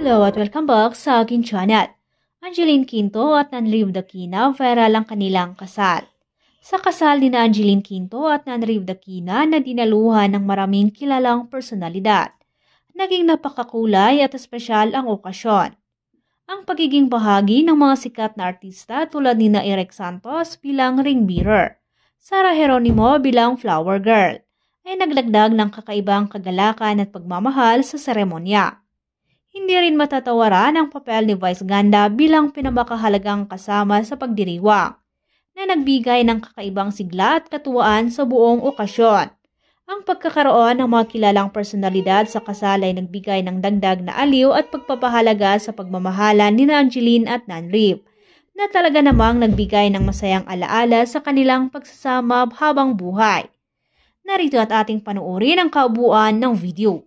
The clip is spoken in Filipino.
Hello at welcome back sa aking channel. Angeline Quinto at Nanriv Dakina viral ang kanilang kasal. Sa kasal ni Angeline Quinto at Nanriv Dakina na dinaluhan ng maraming kilalang personalidad, naging napakakulay at espesyal ang okasyon. Ang pagiging bahagi ng mga sikat na artista tulad ni Eric Santos bilang ring bearer, Sarah Geronimo bilang flower girl, ay naglagdag ng kakaibang kagalakan at pagmamahal sa seremonya. Hindi rin matatawaran ang papel ni Vice Ganda bilang pinamakahalagang kasama sa pagdiriwang, na nagbigay ng kakaibang sigla at katuwaan sa buong okasyon. Ang pagkakaroon ng mga kilalang personalidad sa kasal ay nagbigay ng dagdag na aliw at pagpapahalaga sa pagmamahalan ni Angeline at Nanriv, na talaga namang nagbigay ng masayang alaala sa kanilang pagsasama habang buhay. Narito at ating panuorin ang kaubuan ng video.